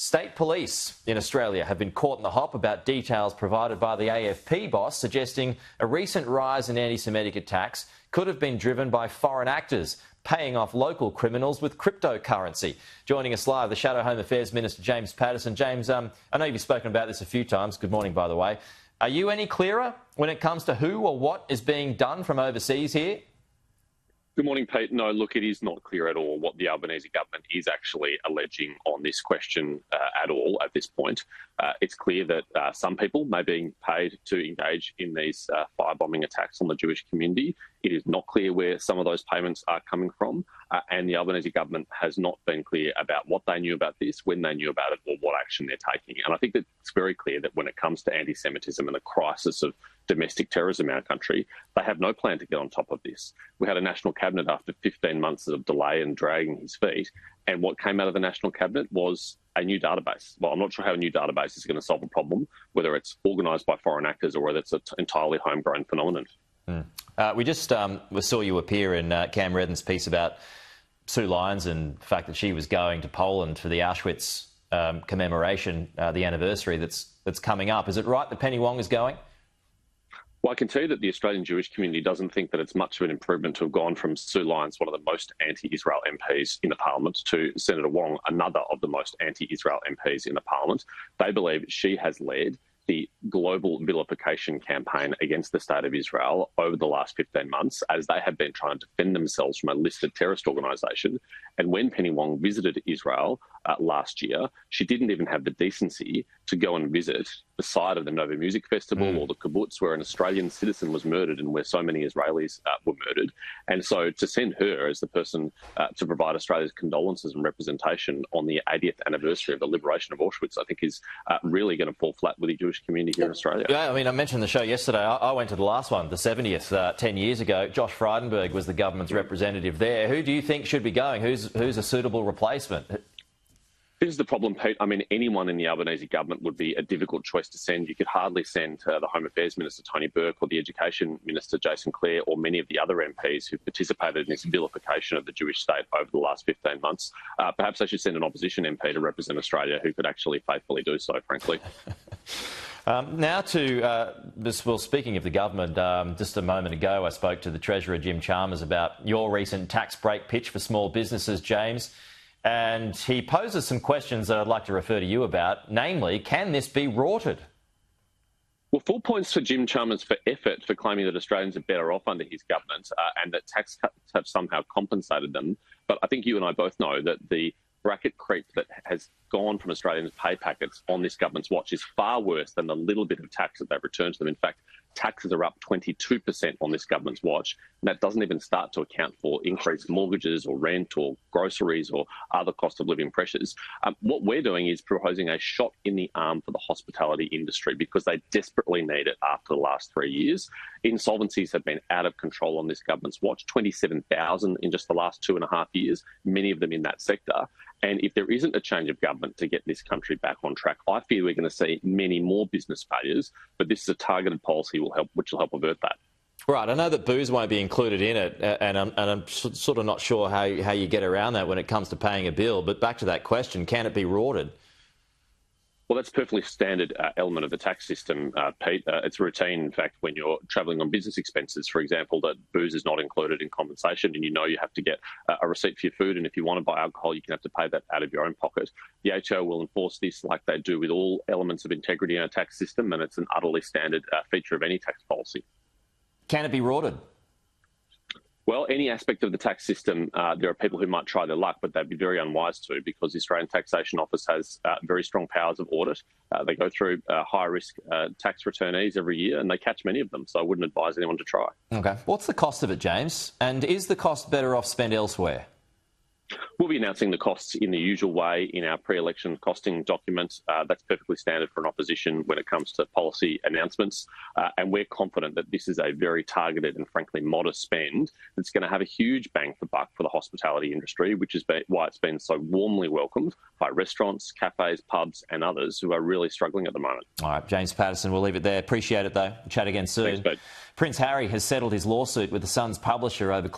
State police in Australia have been caught in the hop about details provided by the AFP boss suggesting a recent rise in anti-Semitic attacks could have been driven by foreign actors paying off local criminals with cryptocurrency. Joining us live, the Shadow Home Affairs Minister, James Patterson. James, I know you've spoken about this a few times. Good morning, by the way. Are you any clearer when it comes to who or what is being done from overseas here? Good morning, Pete. No, look, it is not clear at all what the Albanese government is actually alleging on this question at all at this point. It's clear that some people may be being paid to engage in these firebombing attacks on the Jewish community. It is not clear where some of those payments are coming from, and the Albanese government has not been clear about what they knew about this, when they knew about it, or what action they're taking. And I think that it's very clear that when it comes to anti-Semitism and the crisis of domestic terrorism in our country, they have no plan to get on top of this. We had a National Cabinet after 15 months of delay and dragging his feet, and what came out of the National Cabinet was a new database. Well, I'm not sure how a new database is going to solve a problem, whether it's organised by foreign actors or whether it's an entirely homegrown phenomenon. We just saw you appear in Cam Redden's piece about Sue Lyons and the fact that she was going to Poland for the Auschwitz commemoration, the anniversary that's coming up. Is it right that Penny Wong is going? Well, I can tell you that the Australian Jewish community doesn't think that it's much of an improvement to have gone from Sue Lyons, one of the most anti-Israel MPs in the parliament, to Senator Wong, another of the most anti-Israel MPs in the parliament. They believe she has led the global vilification campaign against the state of Israel over the last 15 months, as they have been trying to defend themselves from a listed terrorist organisation. And when Penny Wong visited Israel last year, she didn't even have the decency to go and visit the site of the Nova Music Festival or the kibbutz where an Australian citizen was murdered and where so many Israelis were murdered. And so to send her as the person to provide Australia's condolences and representation on the 80th anniversary of the liberation of Auschwitz, I think is really going to fall flat with the Jewish community here in Australia. Yeah, I mean, I mentioned the show yesterday. I went to the last one, the 70th, 10 years ago. Josh Frydenberg was the government's representative there. Who do you think should be going? Who's a suitable replacement? This is the problem, Pete. I mean, anyone in the Albanese government would be a difficult choice to send. You could hardly send the Home Affairs Minister, Tony Burke, or the Education Minister, Jason Clare, or many of the other MPs who participated in this vilification of the Jewish state over the last 15 months. Perhaps they should send an opposition MP to represent Australia who could actually faithfully do so, frankly. Now to, well, speaking of the government, just a moment ago I spoke to the Treasurer, Jim Chalmers, about your recent tax break pitch for small businesses, James. And he poses some questions that I'd like to refer to you about, namely, can this be rorted? Well, full points for Jim Chalmers for effort for claiming that Australians are better off under his government and that tax cuts have somehow compensated them. But I think you and I both know that the bracket creep that has gone from Australians' pay packets on this government's watch is far worse than the little bit of tax that they've returned to them. In fact, taxes are up 22% on this government's watch, and that doesn't even start to account for increased mortgages or rent or groceries or other cost of living pressures. What we're doing is proposing a shot in the arm for the hospitality industry because they desperately need it after the last 3 years. Insolvencies have been out of control on this government's watch, 27,000 in just the last 2.5 years, many of them in that sector. And if there isn't a change of government to get this country back on track, I fear we're going to see many more business failures, but this is a targeted policy which will help avert that. Right, I know that booze won't be included in it, and I'm sort of not sure how you get around that when it comes to paying a bill, but back to that question, can it be rorted? Well, that's a perfectly standard element of the tax system, Pete. It's routine, in fact, when you're travelling on business expenses, for example, that booze is not included in compensation and you know you have to get a receipt for your food, and if you want to buy alcohol, you can have to pay that out of your own pocket. The ATO will enforce this like they do with all elements of integrity in our tax system, and it's an utterly standard feature of any tax policy. Can it be rorted? Well, any aspect of the tax system, there are people who might try their luck, but they'd be very unwise to because the Australian Taxation Office has very strong powers of audit. They go through high-risk tax returnees every year and they catch many of them, so I wouldn't advise anyone to try. OK. What's the cost of it, James? And is the cost better off spent elsewhere? We'll be announcing the costs in the usual way in our pre-election costing document. That's perfectly standard for an opposition when it comes to policy announcements. And we're confident that this is a very targeted and frankly modest spend that's going to have a huge bang for buck for the hospitality industry, which is why it's been so warmly welcomed by restaurants, cafes, pubs and others who are really struggling at the moment. All right, James Patterson, we'll leave it there. Appreciate it, though. We'll chat again soon. Thanks, Pete. Prince Harry has settled his lawsuit with the Sun's publisher over